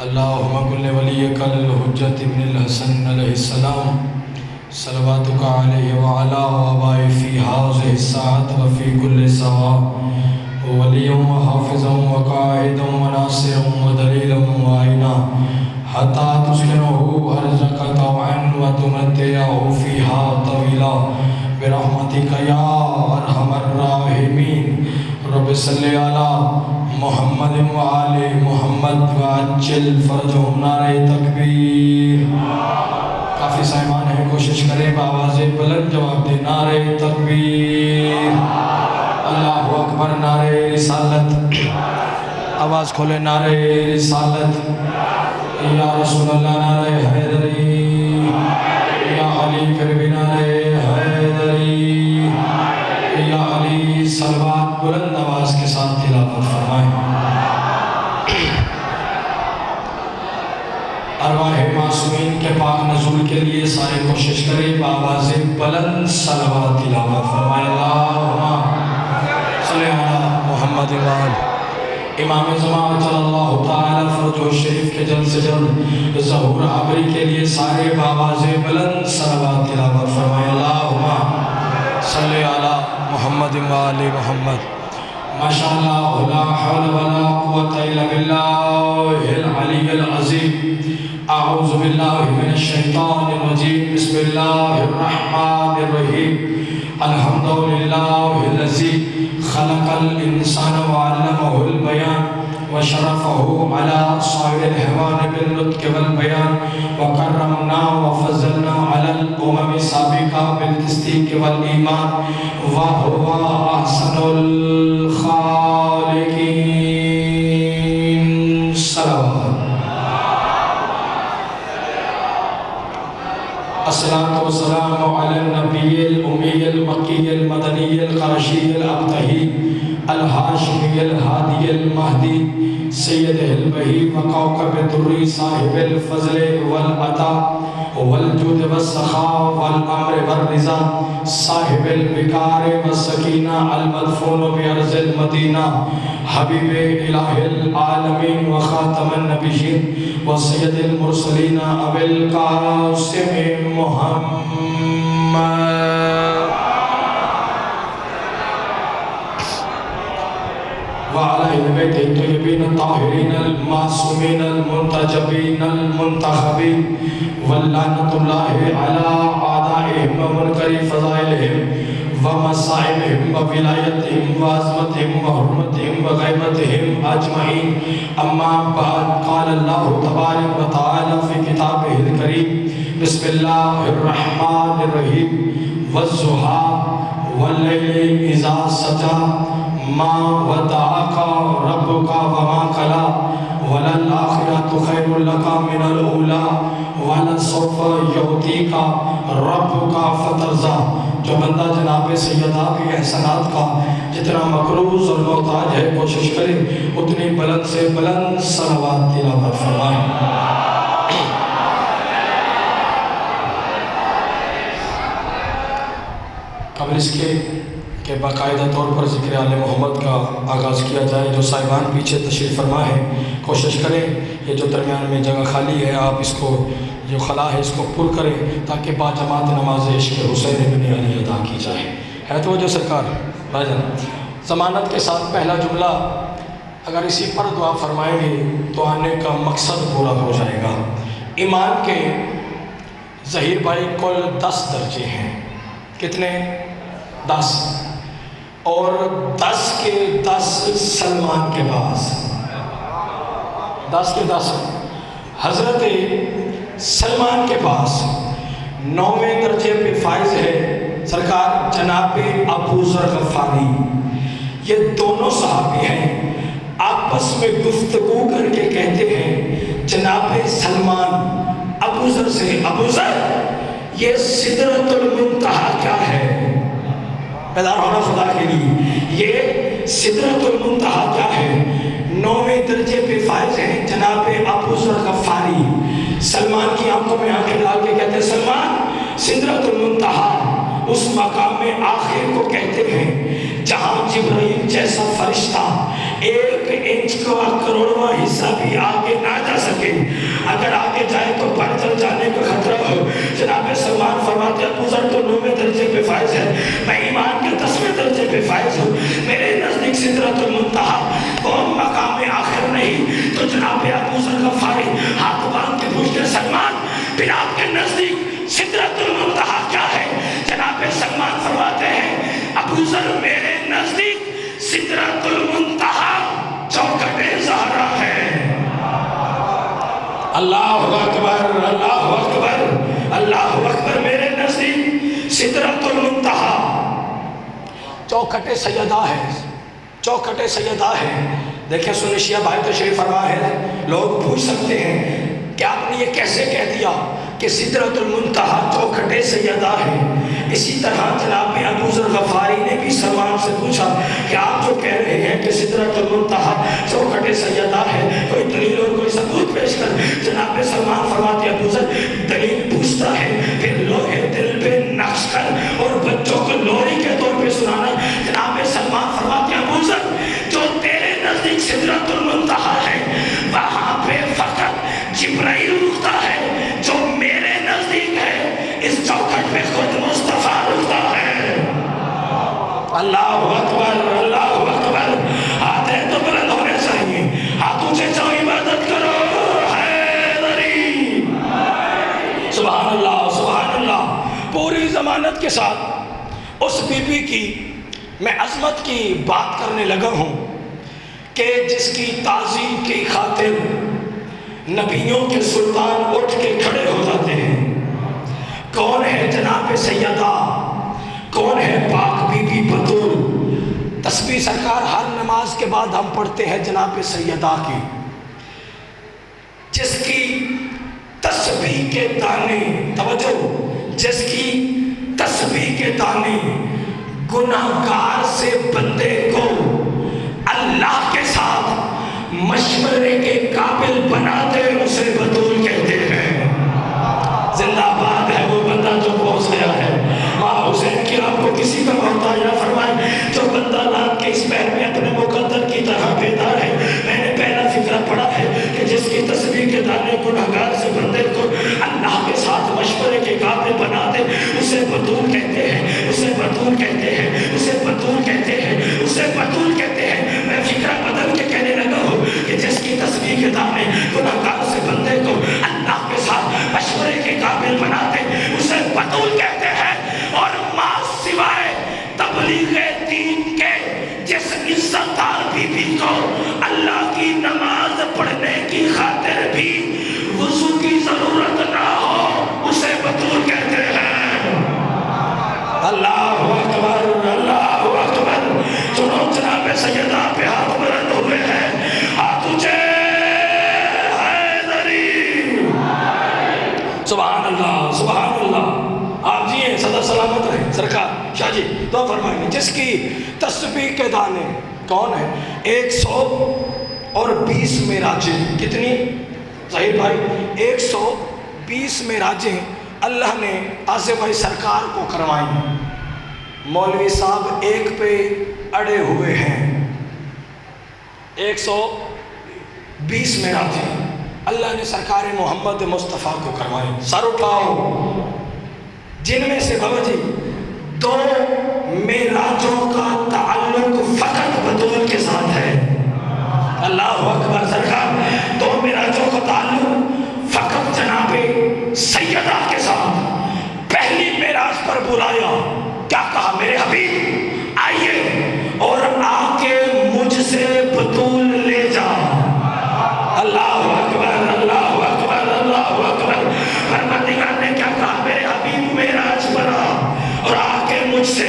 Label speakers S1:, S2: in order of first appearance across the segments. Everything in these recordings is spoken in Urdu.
S1: اللہم کل ولیک الحجۃ ابن الحسن علیہ السلام صلواتک علیہ وعلا وآباء فی ہذہ الساعۃ وفی کل ساعۃ ولی وحافظ وقائد وناصر ودلیل وعینا حتی تسکنہ ارضک طوعا وتمتعہ فیہا طویلا برحمتک یا ارحم الراحمین۔ رب صلی علی محمد وآل محمد وعجل فرجہم۔ نعرہ تکبیر۔ کافی سائمان ہیں، کوشش کریں بآواز بلند جواب دیں۔ نعرہ تکبیر، اللہ اکبر، نعرہ رسالت، آواز کھولیں، نعرہ رسالت، یا رسول اللہ، نعرہ حیدری، یا علی پھر بھی نعرہ حیدری، یا علی۔ صلوات بلند آواز کے ساتھ تلاوت فرمائیں۔ ارواح معصومین کے پاک نزول کے لیے سارے کوشش کریں، بآواز بلند صلوات تلاوت فرمائیں۔ اللہم صلی علی محمد وآل امام زمان صلی اللہ تعالی فرجہ شریف کے جلد سے جلد ظہور عبری کے لیے سارے بآواز بلند صلوات تلاوت فرمائیں۔ اللہم صلی علی محمد وآل محمد۔ ماشاءاللہ، لا حول ولا قوة الا باللہ العلی العظیم۔ اعوذ باللہ من الشیطان الرجیم، بسم اللہ الرحمن الرحیم۔ الحمدللہ الذی خلق الانسان وعلمہ البیان وشرفہ علی صائر الحیوان بالنطق والبیان وکرمنا وفضلنا علی الامم السابقہ بالتصدیق والایمان وہو احسن الخالقین۔ صلوات۔ الصلاة والسلام علی النبی الأمی المکی المدنی القرشی الابتہی الہاشمی الہادی المہدی سید البہی وکوکب الدری صاحب الفضل والعطا والجود والسخاء والامر والرضا صاحب البکار والسکینہ المدفون بارض المدینہ حبیب الہ العالمین وخاتم النبیین وسید المرسلین ابی القاسم محمد وعلى البيت الطيبين الطاهرين المعصومين المنتجبين المنتخبين واللعنة الله على أعدائهم ومنكر فضائلهم ومصائبهم وولايتهم وعظمتهم وحرمتهم وغيبتهم أجمعين۔ أما بعد، قال الله تبارك وتعالى في كتابه الكريم، بسم الله الرحمن الرحيم، والضحى والليل إذا سجى ما ودعك ربك وما قلى وللآخرة خير لك من الأولى ولسوف يعطيك ربك فترضى۔ جو بندہ جناب سیدہ کے احسانات کا جتنا مقروض اور محتاج ہے، کوشش کرے اتنی بلند سے بلند صلوات تلاوت فرمائیں۔ قبل اس کے کہ باقاعدہ طور پر ذکر آل محمد کا آغاز کیا جائے، جو صاحبان پیچھے تشریف فرما ہے کوشش کریں یہ جو درمیان میں جگہ خالی ہے آپ اس کو، جو خلا ہے اس کو پر کریں تاکہ با جماعت نماز عشق حسین ابن علی ادا کی جائے۔ ہے تو جو سرکار بھائی جان، ضمانت کے ساتھ پہلا جملہ اگر اسی پر دعا فرمائیں گے تو آنے کا مقصد پورا ہو جائے گا۔ ایمان کے ظہیر بھائی کل 10 درجے ہیں۔ کتنے؟ 10، اور 10 کے 10 سلمان کے پاس، 10 کے 10 حضرت سلمان کے پاس 9ویں درجے پہ فائز ہے سرکار جناب ابو ذر غفاری۔ یہ دونوں صحابی ہیں، آپس میں گفتگو کر کے کہتے ہیں جناب سلمان ابو ذر سے، ابو ذر یہ سدرۃ المنتہا کیا ہے؟ پیدار ہونا خدا کے لیے، یہ سدرۃ المنتہا کیا ہے؟ 9ویں درجے پہ فائز ہیں جناب ابو ذر غفاری۔ سلمان کی آنکھوں میں آنکھیں ڈال کے کہتے ہیں سلمان سدرۃ المنتہا اس مقام آخر کو کہتے ہیں جہاں جبرائیل جیسا فرشتہ 1 انچ کا کروڑواں حصہ بھی آگے نہ جا سکے، فائز ہو۔ میرے نزدیک سدرۃ المنتہا وہ مقام آخر نہیں تو جناب ابو ذر غفاری ہاتھ باندھ کے پوچھتے سلمان پھر آپ کے نزدیک سدرۃ المنتہا کیا ہے؟ جناب سلمان فرماتے ہیں ابو ذر میرے نزدیک سدرۃ المنتہا چوکھٹ زہرا ہے۔ اللہ اکبر اللہ اکبر اللہ اکبر۔ میرے نزدیک سدرۃ المنتہا چوکھٹ سیدہ ہے، چوکھٹ سیدہ ہے۔ دیکھیں سنی شیعہ بھائی تشریف فرما ہے، لوگ پوچھ سکتے ہیں کہ آپ نے یہ کیسے کہہ دیا کہ سدرۃ المنتہا چوکھٹ سیدہ ہے؟ اسی طرح جناب ابو ذر غفاری نے بھی سلمان سے پوچھا کہ آپ جو کہہ رہے ہیں کہ سدرۃ المنتہا چوکھٹ سیدہ ہے، کوئی دلیل اور کوئی ثبوت پیش کر۔ جناب سلمان فرماتے ابو ذر دلیل پوچھتا ہے پھر لوہے دل پہ نقش کر اور بچوں کو لوری کے طور پہ سنانا۔ جناب سلمان فرماتے ابو ذر جو تیرے نزدیک سدرۃ المنتہا ہے وہاں پہ فقط جبرائیل رکتا ہے، جو میرے نزدیک ہے اس چوکھٹ پہ خود مصطفیٰ رکتا ہے۔ اللہ اکبر اللہ اکبر۔ ہاتھیں تو بلند ہونے چاہیے، ہاتھ اونچے چاہو عبادت کرو حیدری۔ سبحان اللہ سبحان اللہ۔ پوری ضمانت کے ساتھ اس بی بی کی میں عظمت کی بات کرنے لگا ہوں کہ جس کی تعظیم کی خاطر نبیوں کے سلطان اٹھ کے کھڑے ہو جاتے ہیں۔ کون ہے جناب سیدہ، کون ہے پاک بی بی بطول؟ تسبیح سرکار ہر نماز کے بعد ہم پڑھتے ہیں جناب سیدہ کی، جس کی تسبیح کے دانے، توجہ، جس کی تسبیح کے دانے گناہگار سے بندے کو اللہ کے ساتھ مشورے کے قابل بناتے اسے بطول کہتے ہیں۔ زندہ باد ہے وہ بندہ جو پہنچ گیا ہے۔ ماں حسین کی آپ کو کسی کا محتاج نہ فرمائے، جو بندہ رات کے اس پہر میں اپنے مقدر کی طرح بیدار ہے۔ میں نے پہلا فکرہ پڑھا ہے کہ جس کی تسبیح کے دانے گناہگار سے بندے کو اللہ کے ساتھ مشورے کے قابل بناتے اسے بطول کہتے ہیں، اسے بطول کہتے ہیں، اسے بطول کہتے ہیں، اسے بطول کہتے ہیں۔ میں فکرہ بدل کے کہنے لگا ہوں کہ جس کی تسبیح کے دانے گناہگار سے بندے کو اللہ کے ساتھ مشورے کے قابل بناتے اسے بطول کہتے ہیں۔ اور ماں سوائے تبلیغ دین کے جس عزت دار بی بی کو اللہ کی نماز پڑھنے کی خاطر بھی وضو کی ضرورت نہ ہو اسے بطول کہتے ہیں۔ اللہ اکبر اللہ اکبر۔ سنو جناب سیدہ پہ ہاتھ بلند ہوئے ہیں، ہاتھ اونچے حیدری۔ سبحان اللہ سبحان اللہ۔ آپ جی ہیں صدا سلامت رہیں سرکار شاہ جی تو فرمائیں گے جس کی تسبیح کے دانے کون ہے؟ 120 معراجیں، کتنی ظاہر بھائی؟ 120 معراجیں اللہ نے عاصم بھائی سرکار کو کروائیں۔ مولوی صاحب ایک پہ اڑے ہوئے ہیں۔ 120 معراجیں اللہ نے سرکار محمد مصطفیٰ کو کروائیں۔ سر اٹھاؤ، جن میں سے بابا جی 2 معراجوں کا تعلق فقط بطول کے ساتھ ہے۔ اللہ اکبر سرکار 2 معراجوں کا تعلق فقط جناب سیدہ کے ساتھ۔ پہلی معراج پر بلایا، کیا کہا؟ میرے حبیب آئیے اور آ کے مجھ سے بطول لے جا۔ اللہ اکبر اللہ اکبر اللہ اکبر۔ پروردگار نے کیا کہا؟ میرے حبیب معراج پر آ اور آ کے مجھ سے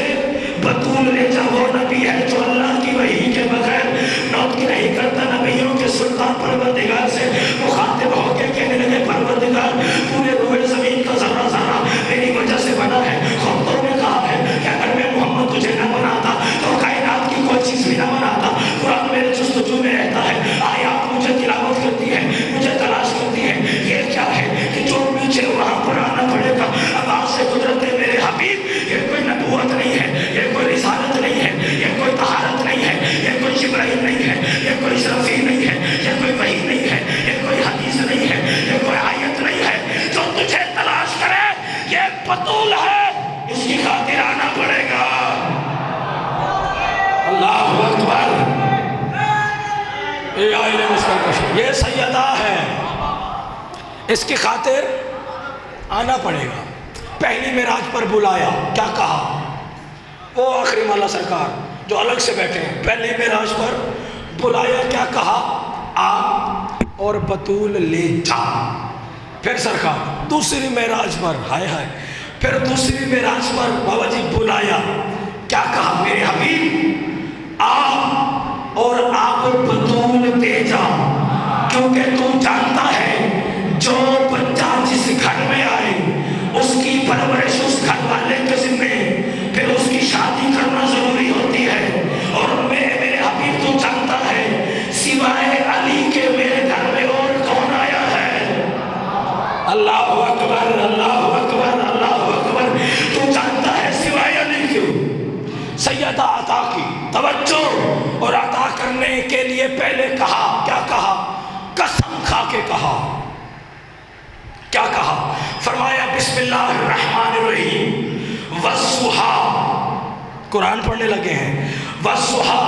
S1: بطول لے جا۔ وہ نبی ہے جو اللہ کی وحی کے بغیر نوٹ نہیں کرتا۔ نبیوں کے سلطان پروردگار سے مخاطب ہو کے کہنے لگے پروردگار پورے روئے زمین کا ذرہ ذرہ میری وجہ سے بنا ہے۔ خودوں نے کہا ہے کہ اگر میں محمد تجھے یہ سیدہ ہے، اس کی خاطر آنا پڑے گا۔ پہلی معراج پر بلایا، کیا کہا؟ وہ آخری مولا سرکار جو الگ سے بیٹھے ہیں، پہلی معراج پر بلایا، کیا کہا؟ آ اور بطول لے جا۔ پھر سرکار دوسری معراج پر، ہائے ہائے، پھر دوسری معراج پر بابا جی بلایا، کیا کہا؟ میرے حبیب آ اور آپ بطول دے جا، کیونکہ تو جانتا ہے جو بچہ جس گھر میں آئے اس کی پرورش اس گھر والے کے ذمہ، پھر اس کی شادی کرنا ضروری ہوتی ہے۔ اور میرے حبیب تو جانتا ہے سوائے علی کے میرے گھر میں اور کون آیا ہے؟ اللہ اکبر، اللہ اکبر، اللہ اکبر۔ تو جانتا ہے سوائے علی کیوں؟ سیدہ عطا کی توجہ، اور عطا کرنے کے لیے پہلے کہا، کیا کہا؟ قسم کھا کے کہا، کیا کہا؟ فرمایا بسم اللہ الرحمن الرحیم والضحیٰ، قرآن پڑھنے لگے ہیں، والضحیٰ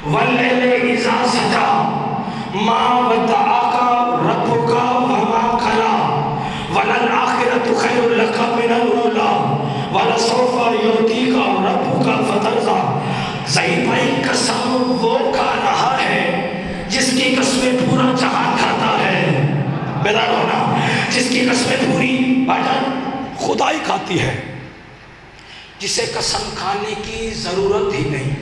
S1: واللیل اذا سجا ما ودعک ربک وما قلی وللآخرۃ خیر لک من الاولی ولسوف یعطیک ربک فترضی۔ ظہیر بھائی قسم وہ کھا رہا ہے جس کی قسمیں پورا جہان کھاتا ہے، بیدار ہونا، جس کی قسمیں پوری خدائی کھاتی ہے، جسے قسم کھانے کی ضرورت ہی نہیں۔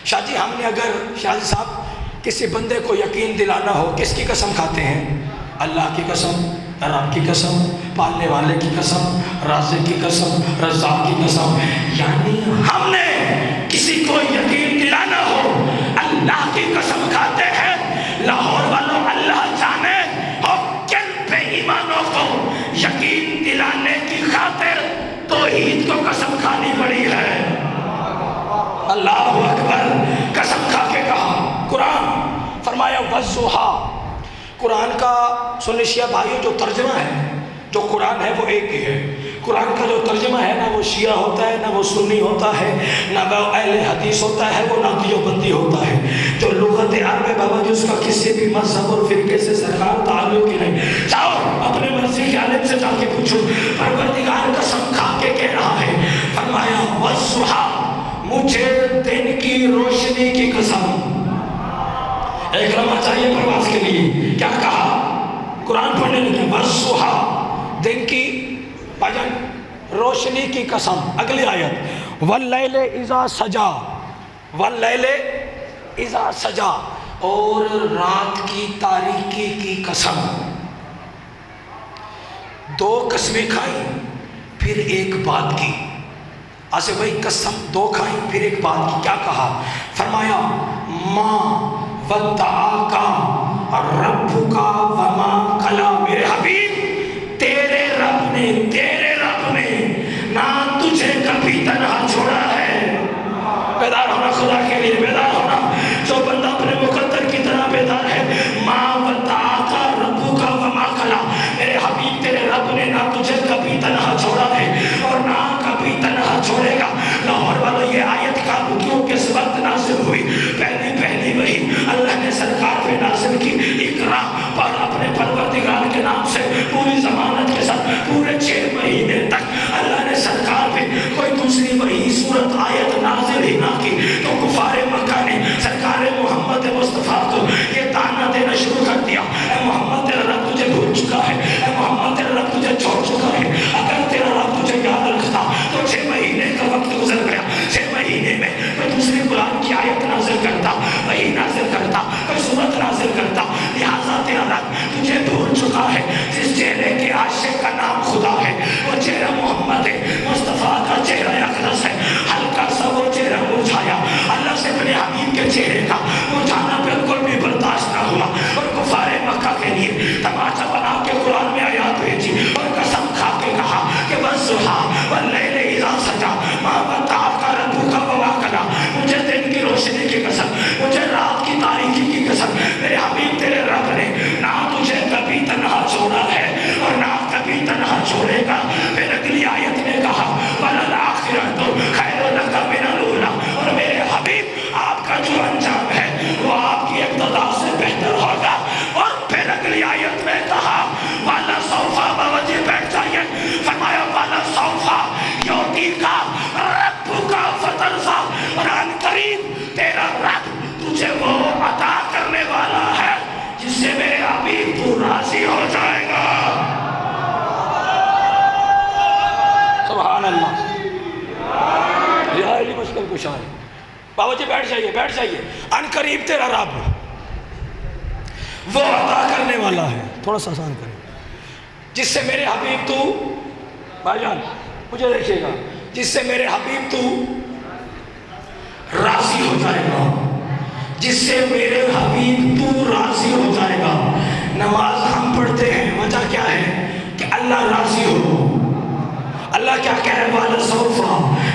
S1: شاہ جی ہم نے اگر شاہ جی صاحب کسی بندے کو یقین دلانا ہو، کس کی قسم کھاتے ہیں؟ اللہ کی قسم، رب کی قسم، پالنے والے کی قسم، رازق کی قسم، رزاق کی قسم۔ یعنی ہم نے کسی کو یقین دلانا ہو اللہ کی قسم کھاتے ہیں۔ لاہور والوں اللہ جانے اور کن بے ایمانوں کو یقین دلانے کی خاطر توحید کو قسم کھانی پڑی ہے۔ اللہ اکبر، قسم کھا کے کہا۔ قرآن فرمایا والضحیٰ، قرآن کا سنی شیعہ بھائیوں جو ترجمہ ہے، جو قرآن ہے وہ ایک ہی ہے۔ قرآن کا جو ترجمہ ہے نہ وہ شیعہ ہوتا ہے، نہ وہ سنی ہوتا ہے، نہ وہ اہل حدیث ہوتا ہے، وہ نہ دیوبندی ہوتا ہے۔ جو لغت عرب بابا جی اس کا کسی بھی مذہب اور فرقے سے سرکار تعلق ہی نہیں۔ جاؤ اپنے مرضی کے عالم سے جا کے پوچھو، پروردگار قسم کھا کے کہہ رہا ہے، فرمایا والضحیٰ، مجھے دن کی روشنی کی قسم۔ ایک لمحہ چاہیے پرواز کے لیے، کیا کہا؟ قرآن پڑھنے لگے والضحیٰ، دن کی بھائی روشنی کی قسم۔ اگلی آیت واللیل اذا سجا، واللیل اذا سجا، اور رات کی تاریکی کی قسم۔ دو قسمیں کھائیں پھر ایک بات کی۔ آصف بھائی قسم دو کھائیں پھر ایک بات کی، کیا کہا؟ فرمایا ما ودعک ربک وما قلی، میرے حبیب تیرے رب نے نہ تجھے کبھی تنہا چھوڑا ہے۔ بیدار ہونا خدا کے لیے، بیدار ہونا۔ جو بندہ اپنے مقدر کی طرح بیدار ہے، ما ودعک ربک وما قلی، میرے حبیب تیرے رب نے نہ تجھے کبھی تنہا چھوڑا ہے اور نہ کبھی تنہا چھوڑے گا۔ لاہور والوں یہ آیت کیوں کس وقت نازل ہوئی؟ پہلی وہی اللہ نے سرکار پہ نازل کی، اقرا پر اپنے پروردگار کے نام سے پوری ضمانت کے ساتھ پورے 6 مہینے تک اللہ نے سرکار پہ کوئی دوسری وہی صورت آیت نازل ہی نہ کی، تو کفار مکہ نے سرکار محمد مصطفیٰ کو یہ تانا دینا شروع کر دیا، اے محمد تیرا رب تجھے بھول چکا ہے، اے محمد تیرا رب تجھے چھوڑ چکا ہے، اگر تیرا رب تجھے یاد رکھتا تو 6 مہینے کا وقت گزر گیا، 6 مہینے میں کوئی دوسری قرآن کی آیت نازل کرتا، وہی نازل کرتا، کوئی صورت نازل کرتا، لہٰذا تیرا رب تجھے کشا ہے۔ بابا جی بیٹھ جائیے، بیٹھ جائیے۔ ان قریب تیرا رب وہ عطا کرنے والا ہے، تھوڑا سا آسان کریں، جس سے میرے حبیب تو، بھائی جان مجھے دیکھیے گا، جس سے میرے حبیب تو راضی ہو جائے گا، جس سے میرے حبیب تو راضی ہو جائے گا۔ نماز ہم پڑھتے ہیں، وجہ کیا ہے؟ کہ اللہ راضی ہو۔ اللہ کیا کہہ رہے والا سوفا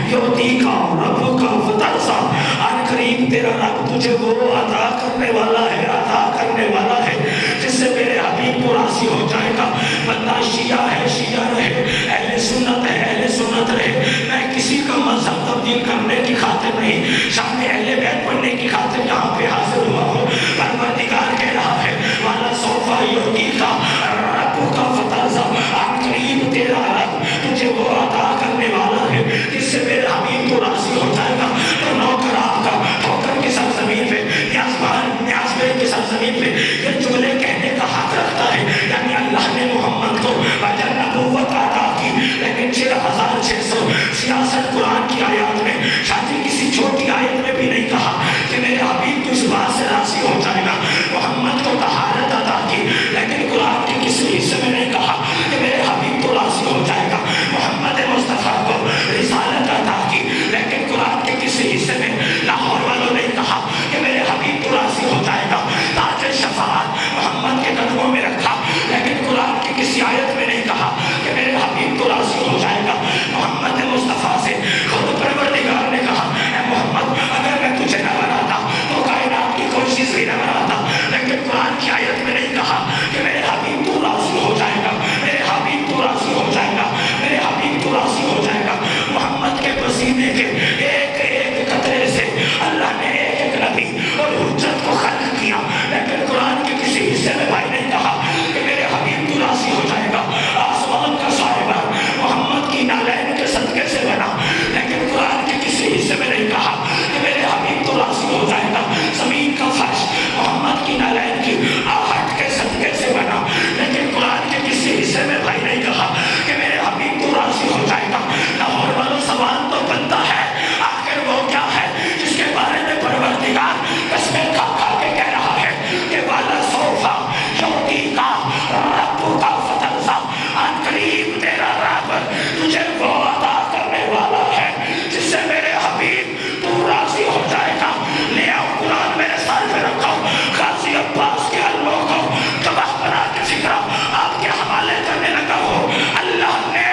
S1: یعطیکا ربک فترضی، ان قریب تیرا رب تجھے وہ عطا کرنے والا ہے، عطا کرنے والا ہے جس سے میرے حبیب کو راضی ہو جائے گا۔ بندہ شیعہ ہے شیعہ رہے، اہل سنت ہے اہل سنت رہے، میں کسی کا مذہب تبدیل کرنے کی خاطر نہیں، شان اہل بیت پڑھنے کی خاطر یہاں پہ حاضر ہوا ہوں۔ پروردگار کہہ رہا ہے والا سوفا یعطیکا ربک فترضی، ان قریب تیرا رب تجھے وہ عطا کرنے والا ہے جس سے میرے حبیب تو راضی ہو جائے گا۔ تو نوکر آپ کا ٹھوکر کی سرزمین پہ، نیاز بیگ کی سرزمین پہ یہ جملے کہنے کا حق رکھتا ہے، یعنی اللہ نے محمد کو وجہ نبوت عطا کی، لیکن 6666 قرآن کی آیات میں شاید کسی چھوٹی آیت میں بھی نہیں کہا کہ میرے حبیب تو اس بات سے راضی ہو جائے گا۔ محمد کو طہارت عطا کی، لیکن قرآن کے کسی حصے میں نہیں کہا کہ میرے حبیب تو راضی ہو جائے گا۔ محمد مصطفیٰ کو رسالت عطا کی، لیکن قرآن کے کسی حصے میں لاہور والوں نے کہا کہ میرے حبیب تو راضی ہو جائے گا۔ تاج شفاعت محمد کے قدموں میں رکھا، لیکن قرآن کی کسی آیت میں نہیں کہا کہ میرے حبیب تو راضی ہو جائے گا۔ محمد مصطفیٰ سے خود پروردگار نے کہا اے محمد اگر میں تجھے نہ بناتا تو کائنات کی کوئی چیز بھی نہ بناتا، لیکن قرآن کی آیت میں نہیں کہا کہ میرے حبیب تو راضی ہو جائے گا، میرے حبیب تو راضی ہو جائے گا، میرے حبیب تو راضی ہو جائے گا۔ محمد کے پسینے کے ایک ایک قطرے سے اللہ نے ایک ایک نبی اور حجت کو خلق کیا، لیکن قرآن کے کسی حصے میں بھائی نہیں کہا کہ میرے حبیب تو راضی ہو جائے گا۔ آسمان کا صاحبہ محمد کی نالین کے صدقے سے بنا، لیکن قرآن کے کسی حصے میں نہیں کہا کہ میرے حبیب تو راضی ہو جائے گا۔ زمین کا فرش محمد کی نالین کی آہٹ کے صدقے سے بنا، لیکن قرآن کے کسی حصے میں بھائی نہیں کہا کہ میرے حبیب تو راضی ہو جائے گا۔ لاہور والوں سوال تو بنتا ہے آخر وہ کیا ہے جس کے بارے میں پروردگار قسمیں کھا کھا کے کہہ رہا ہے کہ والا سوفا یعطیکا ربک فترضی، ان قریب تیرا رب تجھے وہ عطا کرنے والا ہے جس سے میرے حبیب تو راضی ہو جائے گا۔ لے آؤ قرآن میرے سال پہ رکھو، غازی عباس کے علموں کو تباہ بنا کے فکرہ آپ کے حوالے کرنے لگا ہو۔ اللہ نے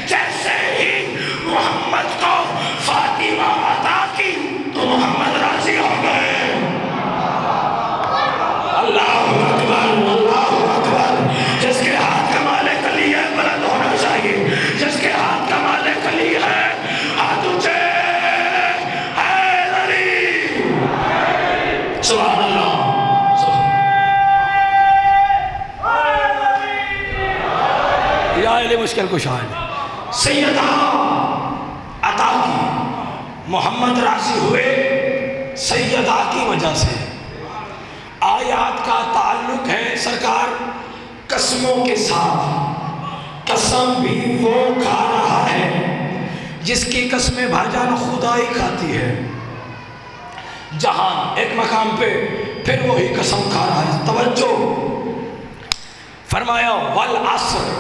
S1: جیسے ہی محمد کو فاطمہ عطا کی تو محمد راضی ہو گئے۔ اللہ اکبر اللہ اکبر۔ جس کے ہاتھ کمال کلی ہے بلند ہونا چاہیے، جس کے ہاتھ کمال کلی ہے ہاتھ اونچے۔ حیدری سبحان اللہ۔ یا علی مشکل کشا ہے سیدہ عطا کی، محمد راضی ہوئے سیدہ کی وجہ سے۔ آیات کا تعلق ہے سرکار قسموں کے ساتھ، قسم بھی وہ کھا رہا ہے جس کی قسمیں بھاجان خدائی کھاتی ہے۔ جہاں ایک مقام پہ پھر وہی قسم کھا رہا ہے۔ توجہ فرمایا والعصر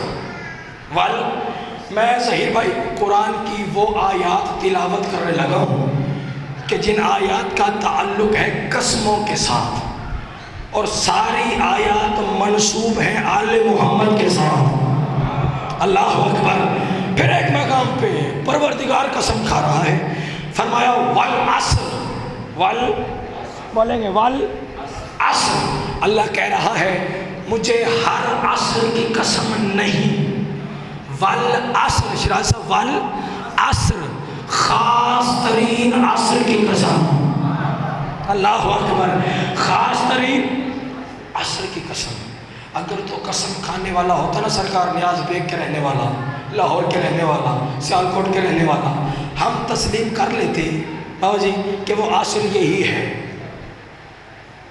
S1: میں ظہیر بھائی قرآن کی وہ آیات تلاوت کرنے لگا ہوں کہ جن آیات کا تعلق ہے قسموں کے ساتھ، اور ساری آیات منسوب ہیں آل محمد کے ساتھ۔ اللہ اکبر۔ پھر ایک مقام پہ پروردگار قسم کھا رہا ہے، فرمایا والعصر بولیں گے والعصر، اللہ کہہ رہا ہے مجھے ہر عصر کی قسم نہیں، والعصر شراز والعصر خاص ترین عصر کی قسم۔ اللہ اکبر۔ خاص ترین عصر کی قسم۔ اگر تو قسم کھانے والا ہوتا نا سرکار نیاز بیگ کے رہنے والا، لاہور کے رہنے والا، سیالکوٹ کے رہنے والا، ہم تسلیم کر لیتے بابا جی کہ وہ عصر یہی ہے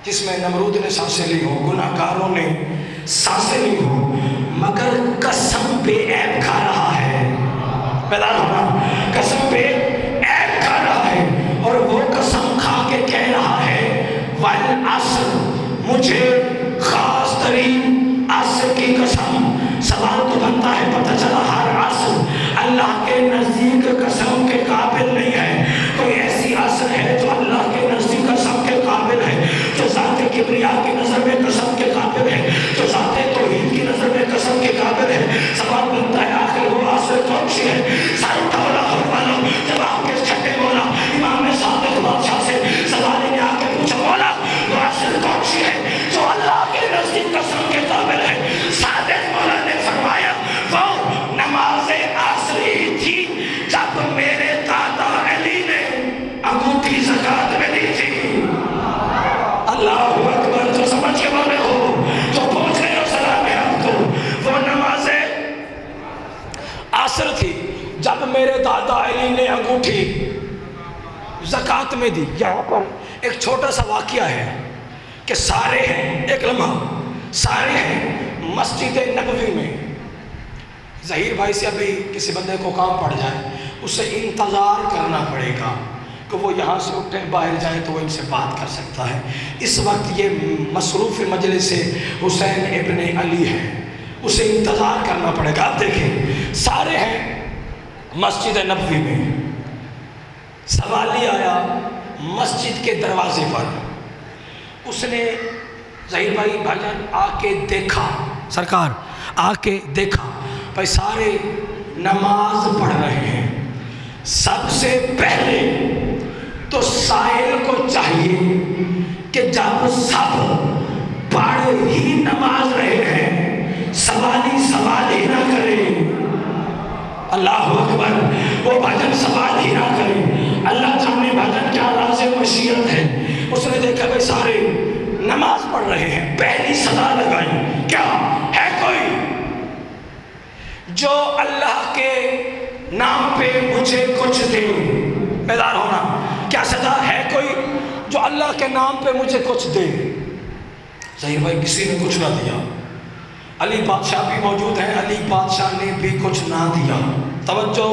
S1: جس میں نمرود نے سانسیں لی ہو، گناہ گاروں نے سانسیں لی ہو، مگر قسم پہ عیب کھا رہا ہے۔ بیدار ہونا، قسم پہ عیب کھا رہا ہے، والعصر، مجھے خاص ترین عصر کی قسم۔ سوال تو بنتا ہے، پتہ چلا ہر عصر اللہ کے نزدیک قسم کے قابل نہیں ہے۔ کوئی ایسی عصر ہے جو اللہ کے نزدیک قسم کے قابل ہے، جو ذات کبریا کی نظر میں قسم کے قابل ہے، جو ذات توحید کی نظر میں قسم کے قابل ہے۔ سوال بنتا ہے آخر وہ عصر کون سی ہے؟ سارے ٹولا ہو والوں جب آپ کے چھٹے مولا امام صادق بادشاہ سے سوال نے آ کے پوچھا، مولا وہ عصر کون سی ہے جو اللہ کے نزدیک قسم کے قابل ہے؟ صادق مولا نے فرمایا وہ نماز عصری تھی جب میرے دادا علی نے انگوٹھی زکات میں دی تھی۔ اللہ اکبر، جو سمجھ کے والے ہو، جو پہنچ گئے ہو، سلام ہے آپ کو۔ وہ نماز عصر تھی جب میرے دادا علی نے انگوٹھی زکات میں دی۔ یہاں پر ایک چھوٹا سا واقعہ ہے کہ سارے ہیں، ایک لمحہ سارے ہیں مسجد نبوی میں۔ ظہیر بھائی سے ابھی کسی بندے کو کام پڑ جائے، اسے انتظار کرنا پڑے گا کہ وہ یہاں سے اٹھیں باہر جائیں تو وہ ان سے بات کر سکتا ہے۔ اس وقت یہ مصروف مجلس حسین ابن علی ہے، اسے انتظار کرنا پڑے گا۔ آپ دیکھیں سارے ہیں مسجد نبوی میں، سوالی آیا مسجد کے دروازے پر، اس نے ظہیر بھائی جان آ کے دیکھا، سرکار آ کے دیکھا بھائی سارے نماز پڑھ رہے ہیں۔ سب سے پہلے تو سائل کو چاہیے کہ جب سب پڑھ ہی نماز رہے ہیں، سوالی سوال ہی نہ کرے۔ اللہ اکبر، وہ بھجن سوال ہی نہ کرے۔ اللہ جانے بھجن کیا راز مشیت ہے۔ اس نے دیکھا بھائی سارے نماز پڑھ رہے ہیں، پہلی صدا لگائی، کیا ہے کوئی جو اللہ کے نام پہ مجھے کچھ دے؟ بیدار ہونا، کیا صدا ہے کوئی جو اللہ کے نام پہ مجھے کچھ دے؟ ظہیر بھائی کسی نے کچھ نہ دیا۔ علی بادشاہ بھی موجود ہیں، علی بادشاہ نے بھی کچھ نہ دیا۔ توجہ،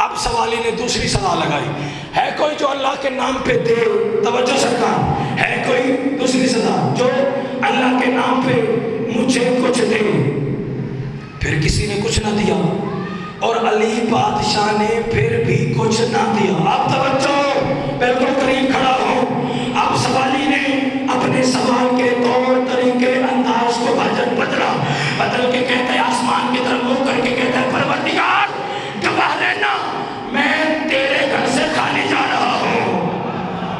S1: اب سوالی نے دوسری صدا لگائی، ہے کوئی جو اللہ کے نام پہ دے؟ توجہ سرکار، ہے کوئی دوسری صدا جو اللہ کے نام پہ مجھے کچھ دے؟ پھر کسی نے کچھ نہ دیا اور علی بادشاہ نے پھر بھی کچھ نہ دیا۔ اب توجہ، بالکل قریب کھڑا ہوں۔ اب سوالی نے اپنے سوال کے طور طریقے انداز کو بدل کے کہتا ہے، آسمان کی طرف منہ کر کے کہتا ہے، پروردگار گواہ رہنا میں تیرے گھر سے خالی جا رہا ہوں۔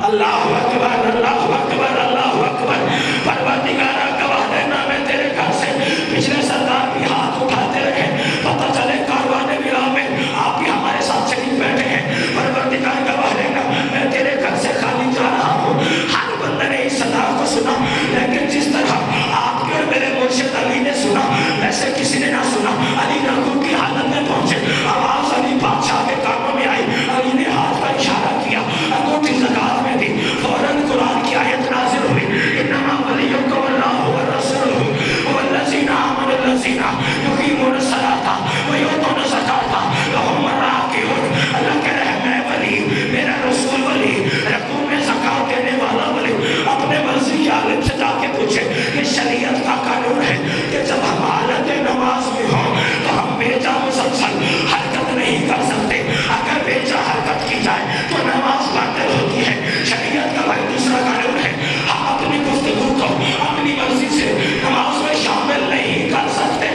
S1: اللہ اکبر، اللہ اکبر، اللہ اکبر۔ پروردگار گواہ رہنا میں تیرے گھر سے، پچھلے سردار بھی ہاتھ اٹھاتے رہے، پتہ چلے کاروان میرا میں آپ بھی ہمارے ساتھ شریک بیٹھے ہیں۔ پروردگار گواہ رہنا میں تیرے گھر سے خالی جا رہا ہوں۔ ہر بندے نے اس صدا کو سنا، لیکن جس طرح آپ کے اور میرے مرشد علی نے سنا ویسے کسی نے نہ سنا۔ علی رکوع کی حالت میں پہنچے، آواز علی بادشاہ کے کانوں میں آئی، علی نے ہاتھ کا اشارہ کیا، انگوٹھی زکات میں دی، فوراً قرآن کی آیت نازل ہوئی، انما ولیکم اللہ ورسولہ والذین آمنوا الذین یقیمون الصلاۃ ویؤتون الزکاۃ وہم راکعون۔ اللہ کہہ رہا ہے میں ولی، میرا رسول ولی، رکوع میں زکات دینے والا ولی۔ اپنے مرضی کے عالم سے جا کے پوچھے، یہ شریعت کا قانون ہے کہ جب ہم حالت نماز میں ہوں تو ہم بیجا مسلسل حرکت نہیں کر سکتے۔ اگر بیجا حرکت کی جائے تو نماز باطل ہوتی ہے۔ شریعت کا بھائی دوسرا قانون ہے، ہم اپنی گفتگو کو اپنی مرضی سے نماز میں شامل نہیں کر سکتے۔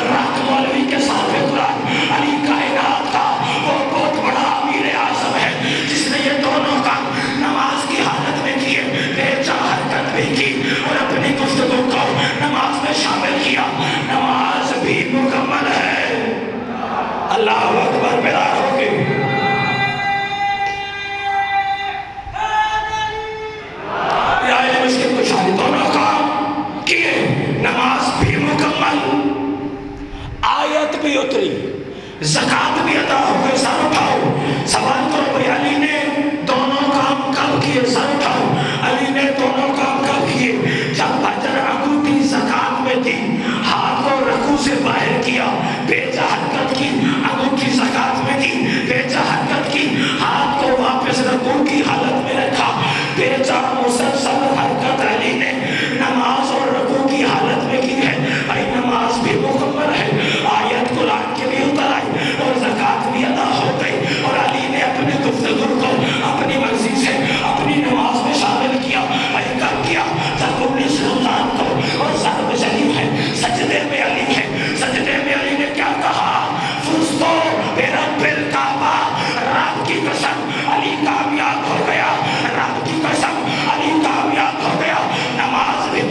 S1: راک مولوی کے ساتھ قرآن، علی کائنات کا وہ بہت بڑا امیر اعظم ہے جس نے یہ دونوں کام نماز کی حالت میں کیے، بیجا حرکت بھی کی اور اپنی گفتگو کو نماز میں شامل کیا۔ نماز بھی مکمل ہے۔ اللہ اکبر، بیدار ہو کے مشکل کشادی دونوں کام کیے، نماز بھی مکمل، آیت بھی اتری، زکات بھی ادا ہو گئی۔ سر اٹھاؤ، سوال کرو بھائی علی نے دونوں کام کب کیے؟ سر اٹھاؤ، علی نے دونوں کام کب کیے؟ جب بھجن انگوٹھی زکات میں دی، ہاتھ کو رکوع سے باہر کیا، بیجا حرکت کی، انگوٹھی زکات میں دی، بیجا حرکت کی، ہاتھ کو واپس رکوع کی حالت میں رکھا، بیجا مسلسل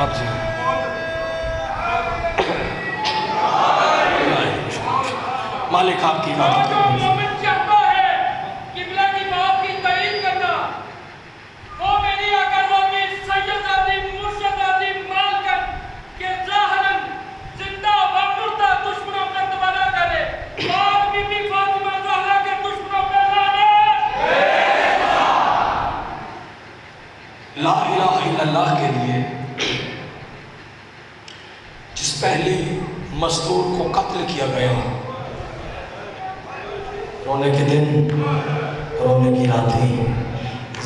S1: آپ جی مالک آپ کی عبادت کریں۔
S2: مومن چاہتا ہے قبلہ کی بات کی تعین کرنا، وہ میری اگر ہوگی سید عظیم مرشد عظیم مالکن کہ ظاہراً زندہ و مردہ دشمنوں کا تبادلہ کرے، بعد بی بی فاطمہ زہرا کے دشمنوں کا لعنت۔
S1: لا الہ الا اللہ کے لیے جس پہلی مزدور کو قتل کیا گیا، رونے کے دن رونے کی راتیں،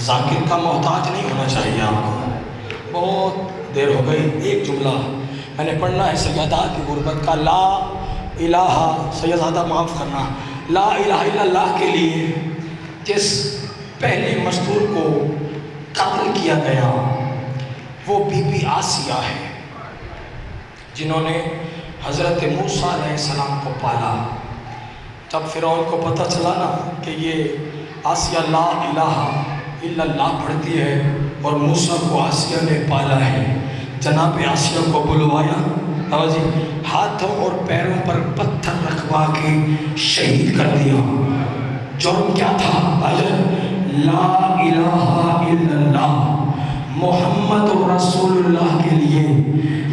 S1: ذاکر کا محتاج نہیں ہونا چاہیے آپ کو۔ بہت دیر ہو گئی، ایک جملہ میں نے پڑھنا ہے سیدہ کی غربت کا، لا الہ، سیدہ معاف کرنا، لا الہ الا اللہ کے لیے جس پہلی مزدور کو قتل کیا گیا وہ بی بی آسیہ ہے، جنہوں نے حضرت موسیٰ علیہ السلام کو پالا۔ جب فرعون کو پتہ چلا نا کہ یہ آسیہ لا الہ الا اللہ پڑھتی ہے اور موسیٰ کو آسیہ نے پالا ہے، جناب آسیہ کو بلوایا، ہاتھوں اور پیروں پر پتھر رکھوا کے شہید کر دیا۔ جرم کیا تھا؟ لا الہ الا اللہ محمد رسول اللہ کے لیے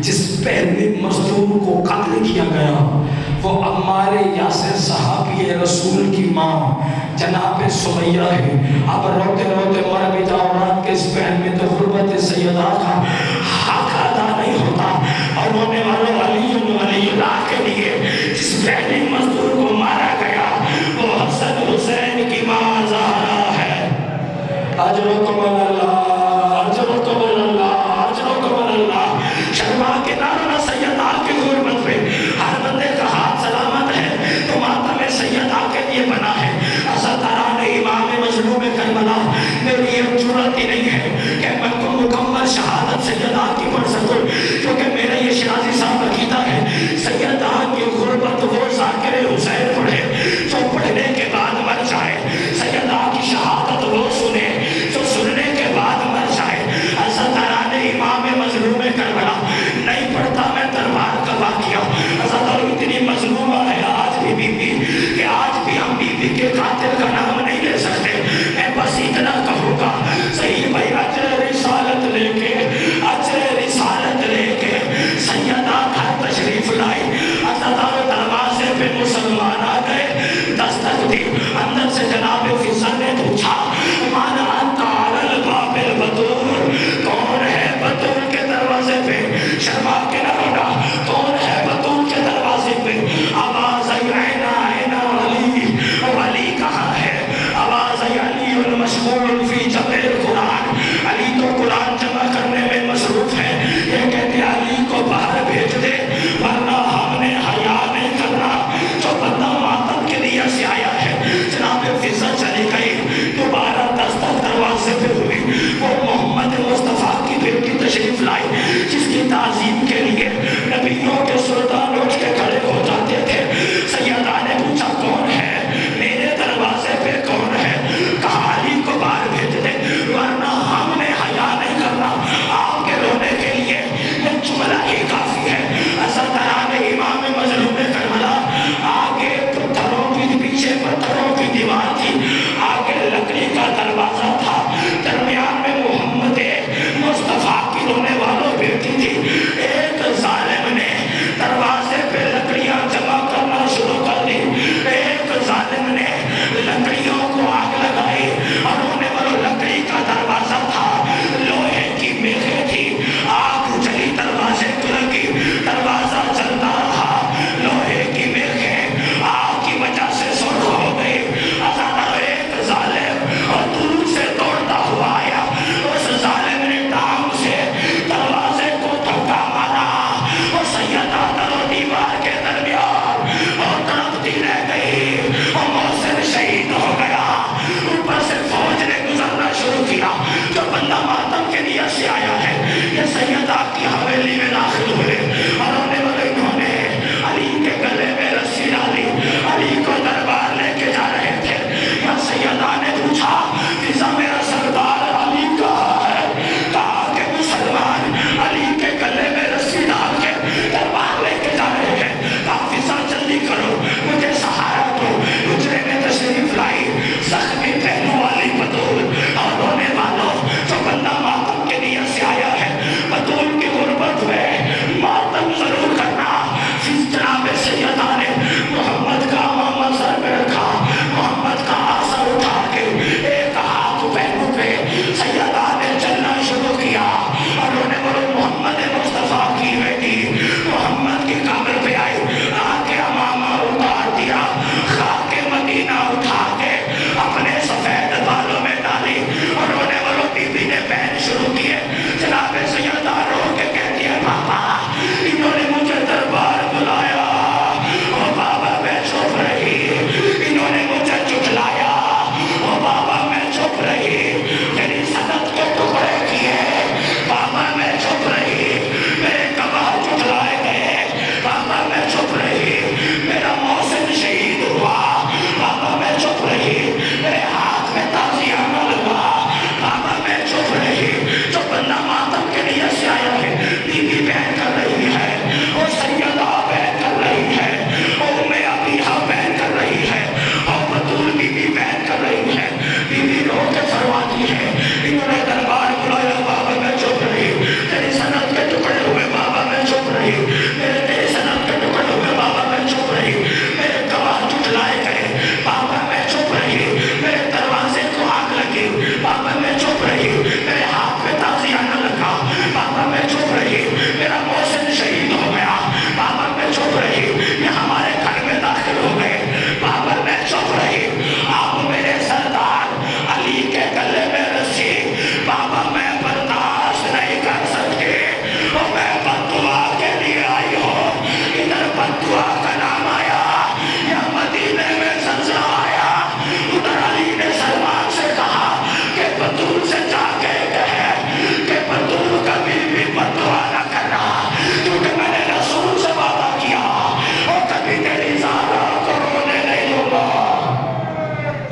S1: جس پہلے مزدور کو قتل کیا گیا وہ عمار یاسر صحابی رسول کی ماں جناب سمیہ ہے۔ اب روتے روتے مر بھی جاؤ، رات کے اس پہن میں تو غربت سیدہ کا حق ادا نہیں ہوتا۔ اور رونے والوں ولی اللہ کے لیے جس پہلے مزدور کو مارا گیا وہ حسن حسین کی ماں زہرا ہے۔ اجرکم اللہ، اجرکم اللہ، اجرکم اللہ۔ شرما کے نارا سیدہ کی غربت پہ ہر بندے کا ہاتھ سلامت ہے تو ماتم سیدہ کے لیے بنا ہے۔ عزتاران امام مظلوم کربلا، میری یہ جرات ہی نہیں ہے کہ میں کو مکمل شہادت سیدہ کی پڑھ سکوں، کیونکہ میرا یہ شرازی صاحب عقیدہ ہے سیدہ کی غربت وہ ذاکر حسین پڑھے جو پڑھنے کے بعد مر جائے، سیدہ کی شہادت وہ سنے جو سننے کے